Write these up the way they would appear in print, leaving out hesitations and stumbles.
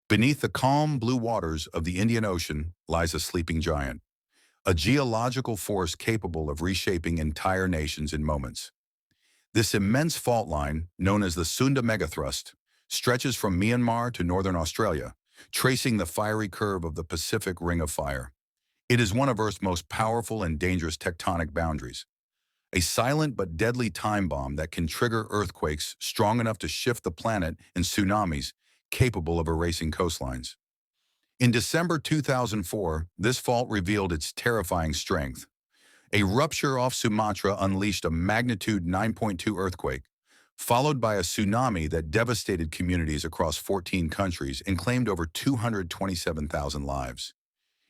Beneath the calm blue waters of the Indian Ocean lies a sleeping giant, a geological force capable of reshaping entire nations in moments. This immense fault line, known as the Sunda Megathrust, stretches from Myanmar to northern Australia, tracing the fiery curve of the Pacific Ring of Fire. It is one of Earth's most powerful and dangerous tectonic boundaries, a silent but deadly time bomb that can trigger earthquakes strong enough to shift the planet and tsunamis capable of erasing coastlines. In December 2004, this fault revealed its terrifying strength. A rupture off Sumatra unleashed a magnitude 9.2 earthquake, followed by a tsunami that devastated communities across 14 countries and claimed over 227,000 lives.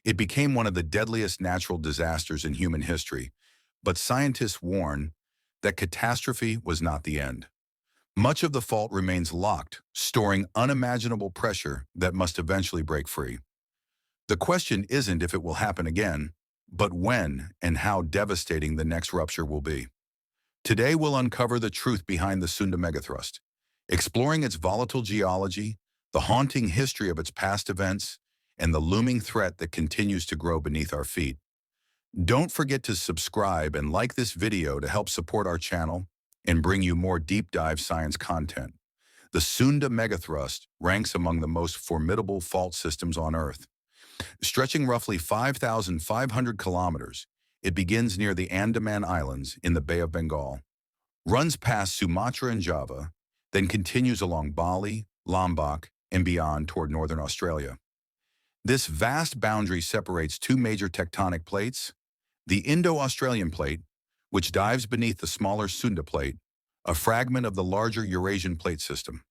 It became one of the deadliest natural disasters in human history, but scientists warn that catastrophe was not the end. Much of the fault remains locked, storing unimaginable pressure that must eventually break free. The question isn't if it will happen again, but when and how devastating the next rupture will be. Today we'll uncover the truth behind the Sunda Megathrust, exploring its volatile geology, the haunting history of its past events, and the looming threat that continues to grow beneath our feet. Don't forget to subscribe and like this video to help support our channel and bring you more deep dive science content. The Sunda Megathrust ranks among the most formidable fault systems on Earth. Stretching roughly 5,500 kilometers, it begins near the Andaman Islands in the Bay of Bengal, runs past Sumatra and Java, then continues along Bali, Lombok, and beyond toward northern Australia. This vast boundary separates two major tectonic plates: the Indo-Australian plate, which dives beneath the smaller Sunda plate, a fragment of the larger Eurasian plate system.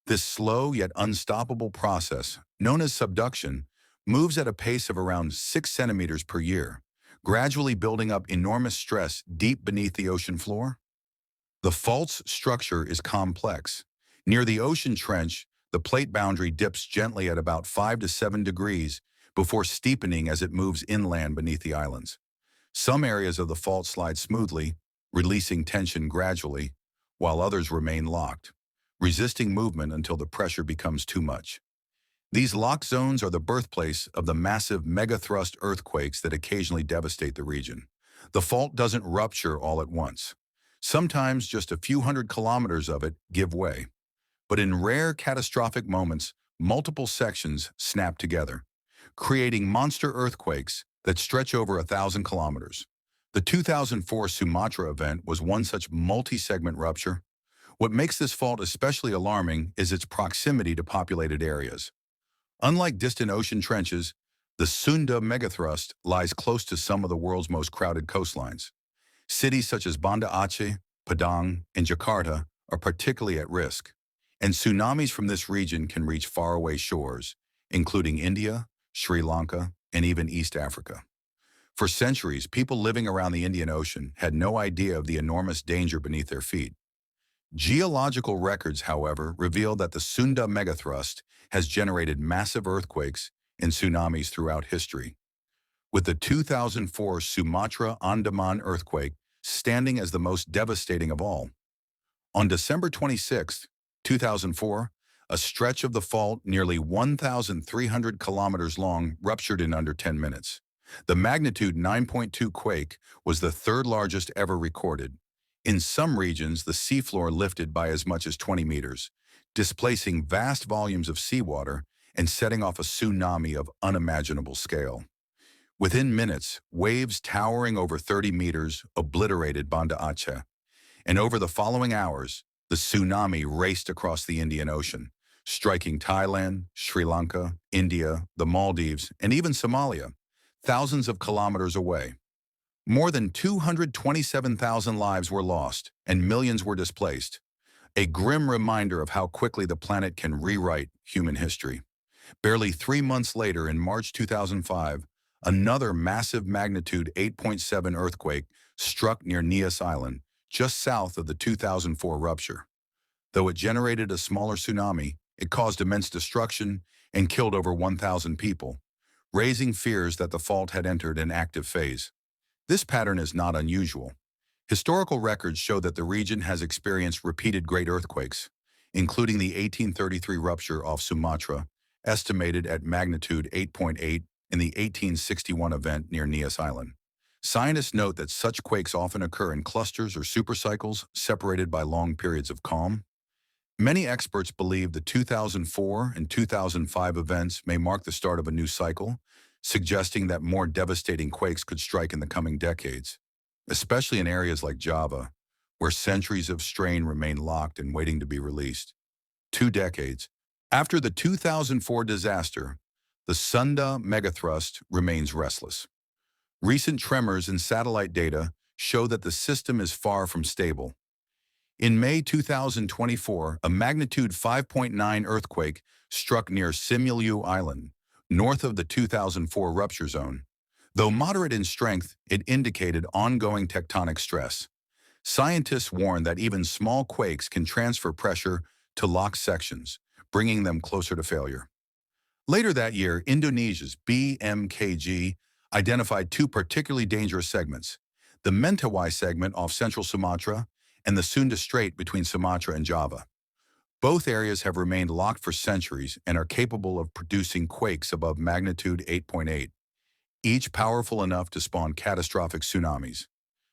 This slow yet unstoppable process, known as subduction, moves at a pace of around 6 centimeters per year, gradually building up enormous stress deep beneath the ocean floor. The fault's structure is complex. Near the ocean trench, the plate boundary dips gently at about 5 to 7 degrees before steepening as it moves inland beneath the islands. Some areas of the fault slide smoothly, releasing tension gradually, while others remain locked, resisting movement until the pressure becomes too much. These locked zones are the birthplace of the massive megathrust earthquakes that occasionally devastate the region. The fault doesn't rupture all at once. Sometimes just a few hundred kilometers of it give way. But in rare catastrophic moments, multiple sections snap together, creating monster earthquakes that stretch over 1,000 kilometers. The 2004 Sumatra event was one such multi-segment rupture. What makes this fault especially alarming is its proximity to populated areas. Unlike distant ocean trenches, the Sunda Megathrust lies close to some of the world's most crowded coastlines. Cities such as Banda Aceh, Padang, and Jakarta are particularly at risk, and tsunamis from this region can reach faraway shores, including India, Sri Lanka, and even East Africa. For centuries, people living around the Indian Ocean had no idea of the enormous danger beneath their feet. Geological records, however, reveal that the Sunda Megathrust has generated massive earthquakes and tsunamis throughout history, with the 2004 Sumatra Andaman earthquake standing as the most devastating of all. On December 26, 2004, a stretch of the fault nearly 1,300 kilometers long ruptured in under 10 minutes. The magnitude 9.2 quake was the third largest ever recorded. In some regions, the seafloor lifted by as much as 20 meters, displacing vast volumes of seawater and setting off a tsunami of unimaginable scale. Within minutes, waves towering over 30 meters obliterated Banda Aceh, and over the following hours, the tsunami raced across the Indian Ocean, striking Thailand, Sri Lanka, India, the Maldives, and even Somalia, thousands of kilometers away. More than 227,000 lives were lost, and millions were displaced, a grim reminder of how quickly the planet can rewrite human history. Barely 3 months later, in March 2005, another massive magnitude 8.7 earthquake struck near Nias Island, just south of the 2004 rupture. Though it generated a smaller tsunami, it caused immense destruction and killed over 1,000 people, raising fears that the fault had entered an active phase. This pattern is not unusual. Historical records show that the region has experienced repeated great earthquakes, including the 1833 rupture off Sumatra, estimated at magnitude 8.8 in the 1861 event near Nias Island. Scientists note that such quakes often occur in clusters or supercycles separated by long periods of calm. Many experts believe the 2004 and 2005 events may mark the start of a new cycle, suggesting that more devastating quakes could strike in the coming decades, especially in areas like Java, where centuries of strain remain locked and waiting to be released. 2 decades. After the 2004 disaster, the Sunda Megathrust remains restless. Recent tremors and satellite data show that the system is far from stable. In May 2024, a magnitude 5.9 earthquake struck near Simuliu Island, north of the 2004 rupture zone. Though moderate in strength, it indicated ongoing tectonic stress. Scientists warn that even small quakes can transfer pressure to locked sections, bringing them closer to failure. Later that year, Indonesia's BMKG identified two particularly dangerous segments: the Mentawai segment off central Sumatra and the Sunda Strait between Sumatra and Java. Both areas have remained locked for centuries and are capable of producing quakes above magnitude 8.8, each powerful enough to spawn catastrophic tsunamis.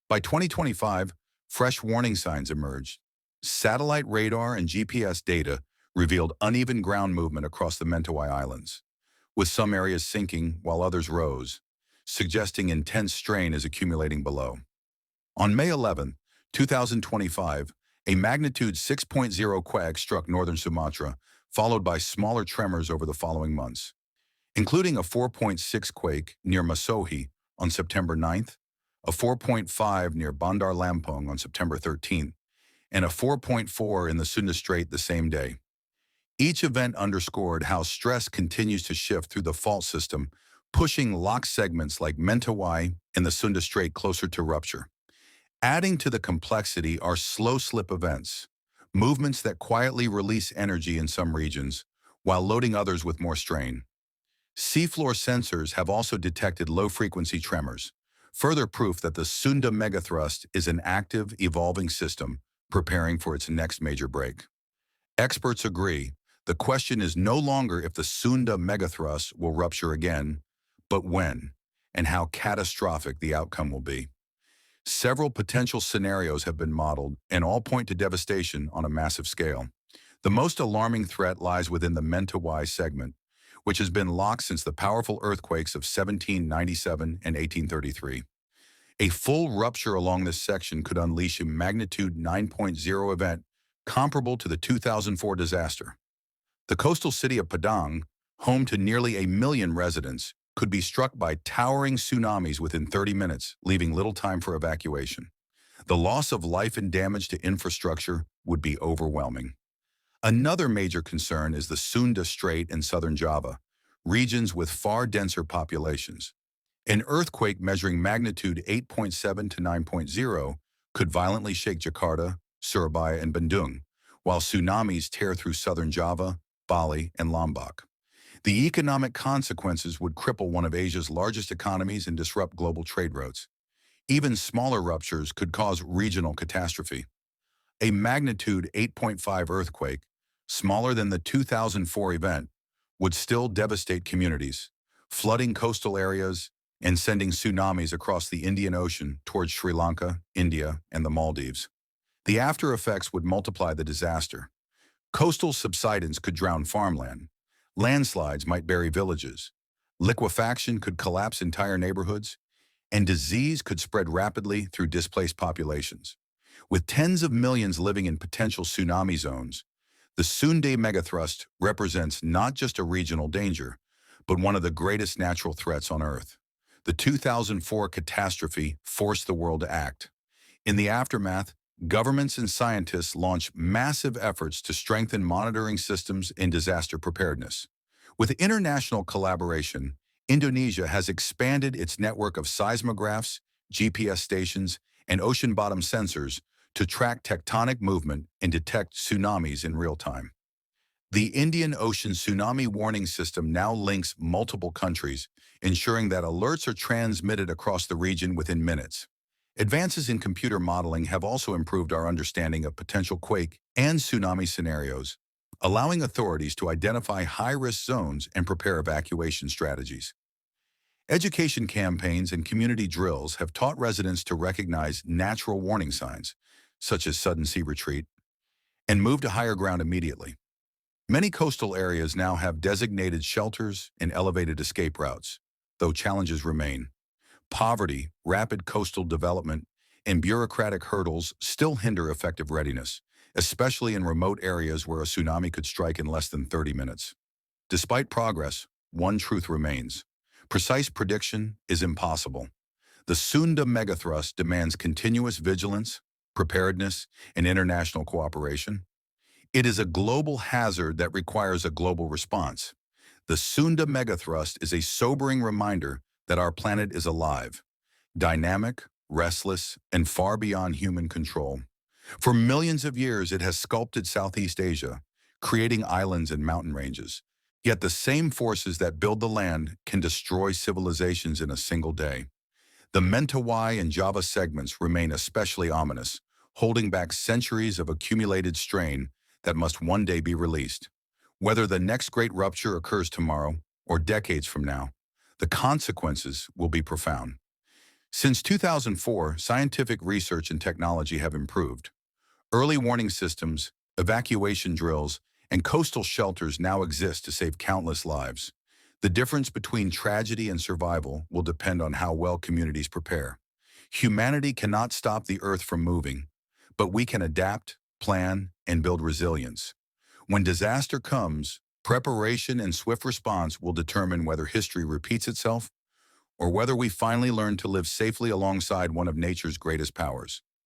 By 2025, fresh warning signs emerged. Satellite radar and GPS data revealed uneven ground movement across the Mentawai Islands, with some areas sinking while others rose, suggesting intense strain is accumulating below. On May 11, 2025, a magnitude 6.0 quake struck northern Sumatra, followed by smaller tremors over the following months, including a 4.6 quake near Masohi on September 9th, a 4.5 near Bandar Lampung on September 13th, and a 4.4 in the Sunda Strait the same day. Each event underscored how stress continues to shift through the fault system, pushing locked segments like Mentawai and the Sunda Strait closer to rupture. Adding to the complexity are slow slip events, movements that quietly release energy in some regions, while loading others with more strain. Seafloor sensors have also detected low-frequency tremors, further proof that the Sunda Megathrust is an active, evolving system preparing for its next major break. Experts agree, the question is no longer if the Sunda Megathrust will rupture again, but when, and how catastrophic the outcome will be. Several potential scenarios have been modeled, and all point to devastation on a massive scale. The most alarming threat lies within the Mentawai segment, which has been locked since the powerful earthquakes of 1797 and 1833. A full rupture along this section could unleash a magnitude 9.0 event comparable to the 2004 disaster. The coastal city of Padang, home to nearly 1 million residents, could be struck by towering tsunamis within 30 minutes, leaving little time for evacuation. The loss of life and damage to infrastructure would be overwhelming. Another major concern is the Sunda Strait and southern Java, regions with far denser populations. An earthquake measuring magnitude 8.7 to 9.0 could violently shake Jakarta, Surabaya, and Bandung, while tsunamis tear through southern Java, Bali, and Lombok. The economic consequences would cripple one of Asia's largest economies and disrupt global trade routes. Even smaller ruptures could cause regional catastrophe. A magnitude 8.5 earthquake, smaller than the 2004 event, would still devastate communities, flooding coastal areas and sending tsunamis across the Indian Ocean towards Sri Lanka, India, and the Maldives. The after effects would multiply the disaster. Coastal subsidence could drown farmland. Landslides might bury villages. Liquefaction could collapse entire neighborhoods, and disease could spread rapidly through displaced populations. With tens of millions living in potential tsunami zones, the Sunda Megathrust represents not just a regional danger, but one of the greatest natural threats on Earth. The 2004 catastrophe forced the world to act. In the aftermath, governments and scientists launched massive efforts to strengthen monitoring systems and disaster preparedness. With international collaboration, Indonesia has expanded its network of seismographs, GPS stations, and ocean bottom sensors to track tectonic movement and detect tsunamis in real time. The Indian Ocean Tsunami Warning System now links multiple countries, ensuring that alerts are transmitted across the region within minutes. Advances in computer modeling have also improved our understanding of potential quake and tsunami scenarios, allowing authorities to identify high-risk zones and prepare evacuation strategies. Education campaigns and community drills have taught residents to recognize natural warning signs, such as sudden sea retreat, and move to higher ground immediately. Many coastal areas now have designated shelters and elevated escape routes, though challenges remain. Poverty, rapid coastal development, and bureaucratic hurdles still hinder effective readiness, especially in remote areas where a tsunami could strike in less than 30 minutes. Despite progress, one truth remains. Precise prediction is impossible. The Sunda Megathrust demands continuous vigilance, preparedness, and international cooperation. It is a global hazard that requires a global response. The Sunda Megathrust is a sobering reminder that our planet is alive, dynamic, restless, and far beyond human control. For millions of years, it has sculpted Southeast Asia, creating islands and mountain ranges. Yet the same forces that build the land can destroy civilizations in a single day. The Mentawai and Java segments remain especially ominous, holding back centuries of accumulated strain that must one day be released. Whether the next great rupture occurs tomorrow or decades from now, the consequences will be profound. Since 2004, scientific research and technology have improved. Early warning systems, evacuation drills, and coastal shelters now exist to save countless lives. The difference between tragedy and survival will depend on how well communities prepare. Humanity cannot stop the Earth from moving, but we can adapt, plan, and build resilience. When disaster comes, preparation and swift response will determine whether history repeats itself or whether we finally learn to live safely alongside one of nature's greatest powers.